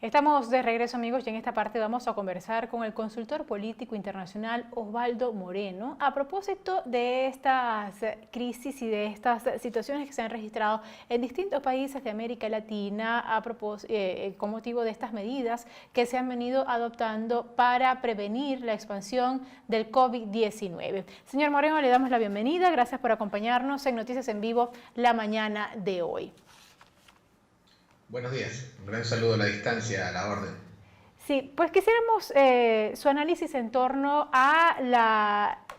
Estamos de regreso, amigos, y en esta parte vamos a conversar con el consultor político internacional Osvaldo Moreno a propósito de estas crisis y de estas situaciones que se han registrado en distintos países de América Latina con motivo de estas medidas que se han venido adoptando para prevenir la expansión del COVID-19. Señor Moreno, le damos la bienvenida. Gracias por acompañarnos en Noticias en Vivo la mañana de hoy. Buenos días, un gran saludo a la distancia, a la orden. Sí, pues quisiéramos su análisis en torno a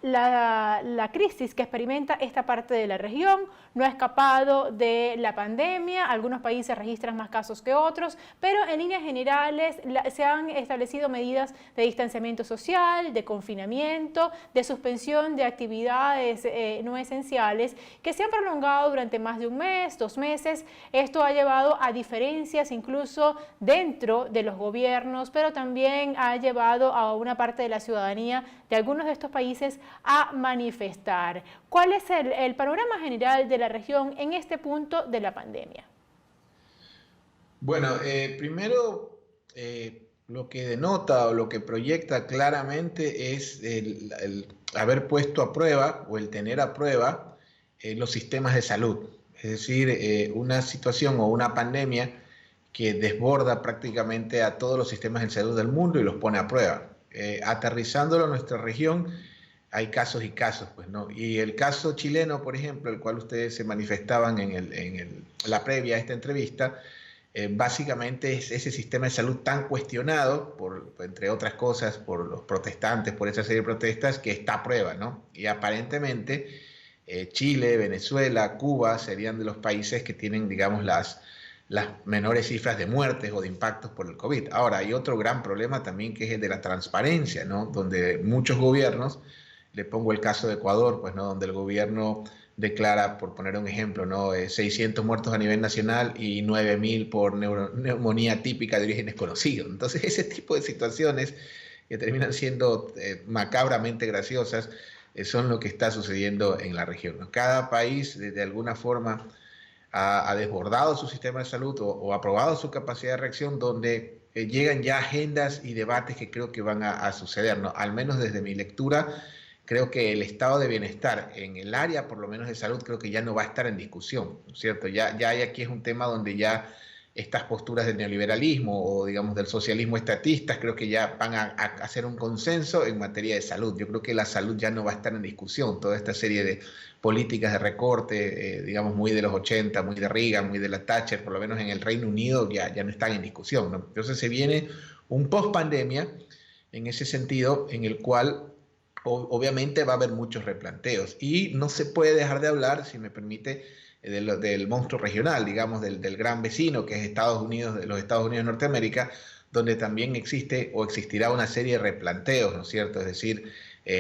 la crisis que experimenta esta parte de la región. No ha escapado de la pandemia, algunos países registran más casos que otros, pero en líneas generales se han establecido medidas de distanciamiento social, de confinamiento, de suspensión de actividades no esenciales que se han prolongado durante más de un mes, 2 meses. Esto ha llevado a diferencias incluso dentro de los gobiernos, pero también ha llevado a una parte de la ciudadanía de algunos de estos países a manifestar. ¿Cuál es el panorama general de la región en este punto de la pandemia? Bueno, primero lo que denota o lo que proyecta claramente es el haber puesto a prueba o el tener a prueba los sistemas de salud. Es decir, una situación o una pandemia que desborda prácticamente a todos los sistemas de salud del mundo y los pone a prueba. Aterrizándolo a nuestra región, hay casos y casos, pues, ¿no? Y el caso chileno, por ejemplo, el cual ustedes se manifestaban en la previa a esta entrevista, básicamente es ese sistema de salud tan cuestionado, entre otras cosas, por los protestantes, por esa serie de protestas, que está a prueba, ¿no? Y aparentemente Chile, Venezuela, Cuba serían de los países que tienen, digamos, las menores cifras de muertes o de impactos por el COVID. Ahora, hay otro gran problema también que es el de la transparencia, ¿no? Donde muchos gobiernos, le pongo el caso de Ecuador, pues, ¿no? Donde el gobierno declara, por poner un ejemplo, ¿no? 600 muertos a nivel nacional y 9.000 por neumonía típica de origen desconocido. Entonces, ese tipo de situaciones que terminan siendo macabramente graciosas son lo que está sucediendo en la región, ¿no? Cada país, de alguna forma, ha desbordado su sistema de salud o ha probado su capacidad de reacción, donde llegan ya agendas y debates que creo que van a suceder, ¿no? Al menos desde mi lectura, creo que el estado de bienestar en el área, por lo menos de salud, creo que ya no va a estar en discusión, ¿no es cierto? Ya hay aquí es un tema donde ya estas posturas del neoliberalismo o, digamos, del socialismo estatistas, creo que ya van a hacer un consenso en materia de salud. Yo creo que la salud ya no va a estar en discusión. Toda esta serie de políticas de recorte, digamos, muy de los 80, muy de Reagan, muy de la Thatcher, por lo menos en el Reino Unido, ya no están en discusión, ¿no? Entonces se viene un post-pandemia en ese sentido, en el cual obviamente va a haber muchos replanteos. Y no se puede dejar de hablar, si me permite, del monstruo regional, digamos, del gran vecino que es Estados Unidos, los Estados Unidos de Norteamérica, donde también existe o existirá una serie de replanteos, ¿no es cierto? Es decir,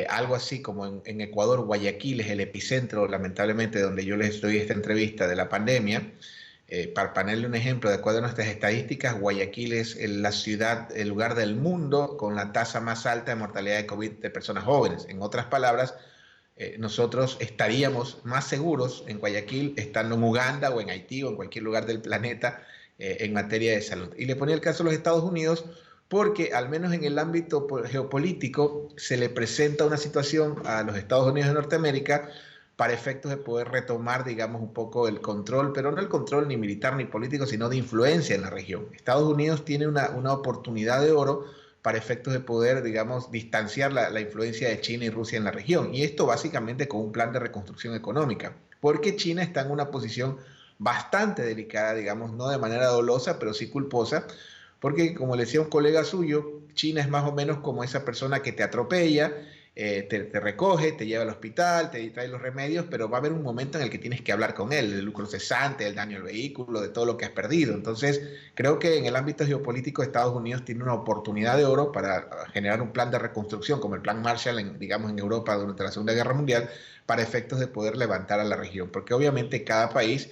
algo así como en Ecuador, Guayaquil es el epicentro, lamentablemente, donde yo les doy esta entrevista de la pandemia. Para ponerle un ejemplo, de acuerdo a nuestras estadísticas, Guayaquil es la ciudad, el lugar del mundo con la tasa más alta de mortalidad de COVID de personas jóvenes. En otras palabras, nosotros estaríamos más seguros en Guayaquil estando en Uganda o en Haití o en cualquier lugar del planeta en materia de salud. Y le ponía el caso a los Estados Unidos porque al menos en el ámbito geopolítico se le presenta una situación a los Estados Unidos de Norteamérica para efectos de poder retomar, digamos, un poco el control, pero no el control ni militar ni político, sino de influencia en la región. Estados Unidos tiene una oportunidad de oro para efectos de poder, digamos, distanciar la influencia de China y Rusia en la región. Y esto básicamente con un plan de reconstrucción económica, porque China está en una posición bastante delicada, digamos, no de manera dolosa, pero sí culposa, porque como le decía un colega suyo, China es más o menos como esa persona que te atropella, te recoge, te lleva al hospital, te trae los remedios, pero va a haber un momento en el que tienes que hablar con él, del lucro cesante, del daño al vehículo, de todo lo que has perdido. Entonces, creo que en el ámbito geopolítico Estados Unidos tiene una oportunidad de oro para generar un plan de reconstrucción, como el plan Marshall, digamos, en Europa durante la Segunda Guerra Mundial, para efectos de poder levantar a la región, porque obviamente cada país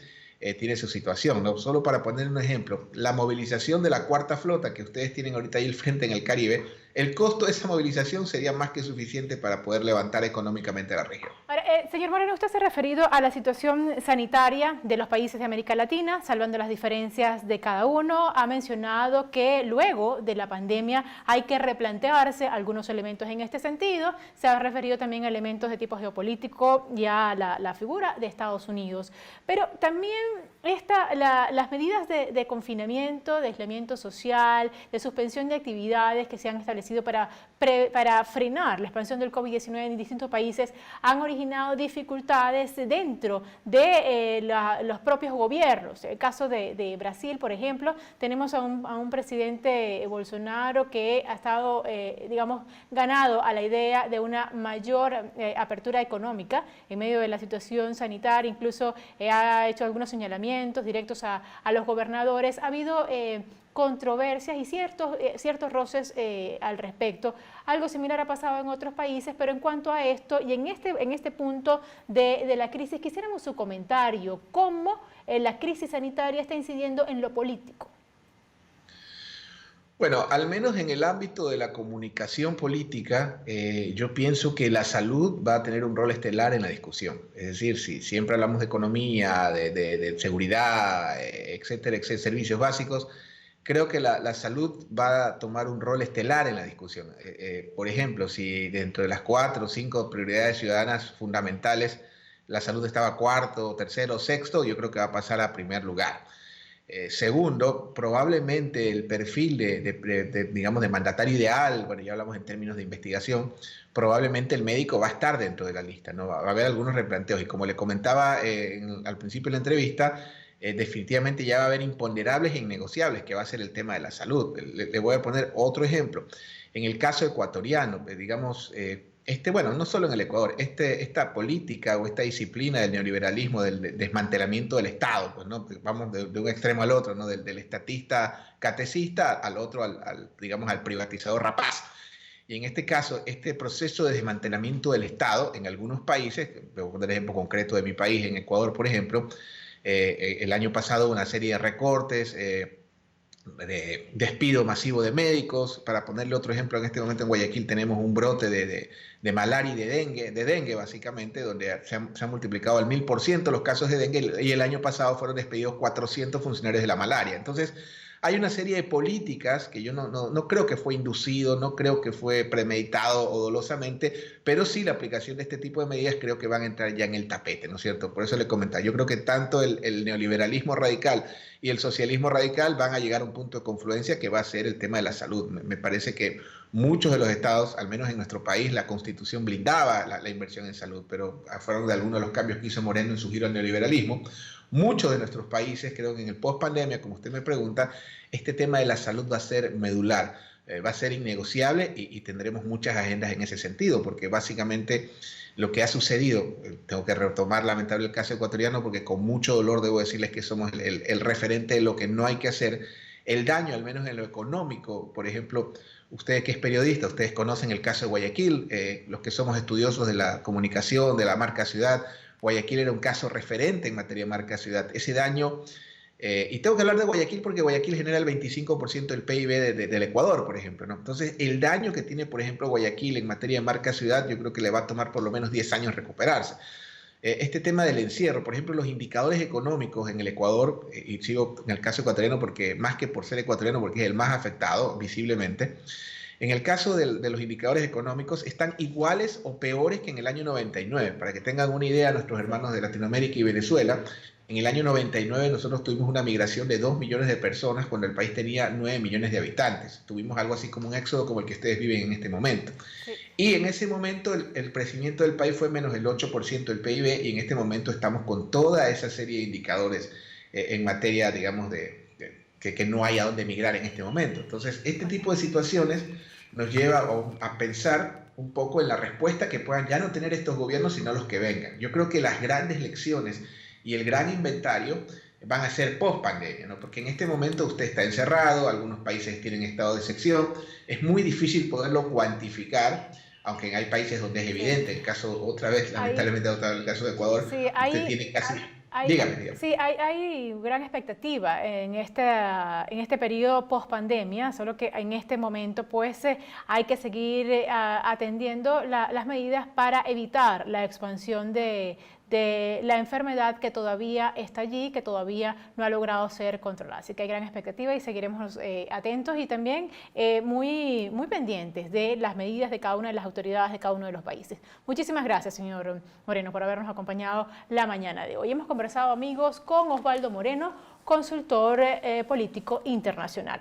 tiene su situación, ¿no? Solo para poner un ejemplo, la movilización de la Cuarta Flota que ustedes tienen ahorita ahí al frente en el Caribe, el costo de esa movilización sería más que suficiente para poder levantar económicamente a la región. Ahora, señor Moreno, usted se ha referido a la situación sanitaria de los países de América Latina, salvando las diferencias de cada uno. Ha mencionado que luego de la pandemia hay que replantearse algunos elementos en este sentido. Se ha referido también a elementos de tipo geopolítico y a la figura de Estados Unidos. Pero también las medidas de confinamiento, de aislamiento social, de suspensión de actividades que se han establecido para frenar la expansión del COVID-19 en distintos países han originado dificultades dentro de los propios gobiernos. El caso de Brasil, por ejemplo, tenemos a un presidente Bolsonaro que ha estado, digamos, ganado a la idea de una mayor apertura económica en medio de la situación sanitaria, incluso ha hecho algunos señalamientos directos a los gobernadores. Ha habido controversias y ciertos roces al respecto. Algo similar ha pasado en otros países, pero en cuanto a esto y en este punto de la crisis, quisiéramos su comentario. ¿Cómo la crisis sanitaria está incidiendo en lo político? Bueno, al menos en el ámbito de la comunicación política, yo pienso que la salud va a tener un rol estelar en la discusión. Es decir, si siempre hablamos de economía, de seguridad, etcétera, etcétera, servicios básicos, creo que la salud va a tomar un rol estelar en la discusión. Por ejemplo, si dentro de las 4 o 5 prioridades ciudadanas fundamentales, la salud estaba cuarto, tercero, sexto, yo creo que va a pasar a primer lugar. Segundo, probablemente el perfil digamos, de mandatario ideal, bueno, ya hablamos en términos de investigación, probablemente el médico va a estar dentro de la lista, ¿no? Va a haber algunos replanteos. Y como le comentaba al principio de la entrevista, definitivamente ya va a haber imponderables e innegociables, que va a ser el tema de la salud. Le voy a poner otro ejemplo. En el caso ecuatoriano, digamos, bueno, no solo en el Ecuador, esta política o esta disciplina del neoliberalismo, del desmantelamiento del Estado, pues, ¿no? Vamos de un extremo al otro, ¿no? Del estatista catecista al otro, digamos, al privatizador rapaz. Y en este caso, este proceso de desmantelamiento del Estado en algunos países, voy a poner ejemplo concreto de mi país, en Ecuador, por ejemplo, el año pasado una serie de recortes, de despido masivo de médicos. Para ponerle otro ejemplo, en este momento en Guayaquil tenemos un brote de malaria y de dengue básicamente, donde se han multiplicado al 1000% los casos de dengue, y el año pasado fueron despedidos 400 funcionarios de la malaria. Entonces, hay una serie de políticas que yo no creo que fue inducido, no creo que fue premeditado o dolosamente, pero sí la aplicación de este tipo de medidas creo que van a entrar ya en el tapete, ¿no es cierto? Por eso le comentaba, yo creo que tanto el neoliberalismo radical y el socialismo radical van a llegar a un punto de confluencia que va a ser el tema de la salud. Me parece que muchos de los estados, al menos en nuestro país, la Constitución blindaba la inversión en salud, pero fueron de algunos de los cambios que hizo Moreno en su giro al neoliberalismo. Muchos de nuestros países, creo que en el post-pandemia, como usted me pregunta, este tema de la salud va a ser medular, va a ser innegociable y tendremos muchas agendas en ese sentido, porque básicamente lo que ha sucedido, tengo que retomar lamentable el caso ecuatoriano, porque con mucho dolor debo decirles que somos el referente de lo que no hay que hacer, el daño, al menos en lo económico. Por ejemplo, ustedes que es periodista, ustedes conocen el caso de Guayaquil, los que somos estudiosos de la comunicación, de la marca ciudad, Guayaquil era un caso referente en materia de marca ciudad. Ese daño, y tengo que hablar de Guayaquil porque Guayaquil genera el 25% del PIB del Ecuador, por ejemplo, ¿no? Entonces, el daño que tiene, por ejemplo, Guayaquil en materia de marca ciudad, yo creo que le va a tomar por lo menos 10 años recuperarse. Este tema del encierro, por ejemplo, los indicadores económicos en el Ecuador, y sigo en el caso ecuatoriano porque más que por ser ecuatoriano, porque es el más afectado visiblemente, en el caso de los indicadores económicos están iguales o peores que en el año 99. Para que tengan una idea, nuestros hermanos de Latinoamérica y Venezuela, en el año 99 nosotros tuvimos una migración de 2 millones de personas cuando el país tenía 9 millones de habitantes. Tuvimos algo así como un éxodo como el que ustedes viven en este momento. Sí. Y en ese momento el crecimiento del país fue menos del 8% del PIB, y en este momento estamos con toda esa serie de indicadores en materia, digamos, que no hay a dónde migrar en este momento. Entonces, este tipo de situaciones nos lleva a pensar un poco en la respuesta que puedan ya no tener estos gobiernos, sino los que vengan. Yo creo que las grandes lecciones y el gran inventario van a ser post-pandemia, ¿no? Porque en este momento usted está encerrado, algunos países tienen estado de excepción, es muy difícil poderlo cuantificar, aunque hay países donde es evidente. El caso, otra vez, lamentablemente, el caso de Ecuador, sí, usted tiene casi... Dígame. Sí, hay gran expectativa en este periodo post pandemia, solo que en este momento pues hay que seguir atendiendo las medidas para evitar la expansión de la enfermedad que todavía está allí, que todavía no ha logrado ser controlada. Así que hay gran expectativa y seguiremos atentos y también muy pendientes de las medidas de cada una de las autoridades de cada uno de los países. Muchísimas gracias, señor Moreno, por habernos acompañado la mañana de hoy. Hemos conversado, amigos, con Osvaldo Moreno, consultor político internacional.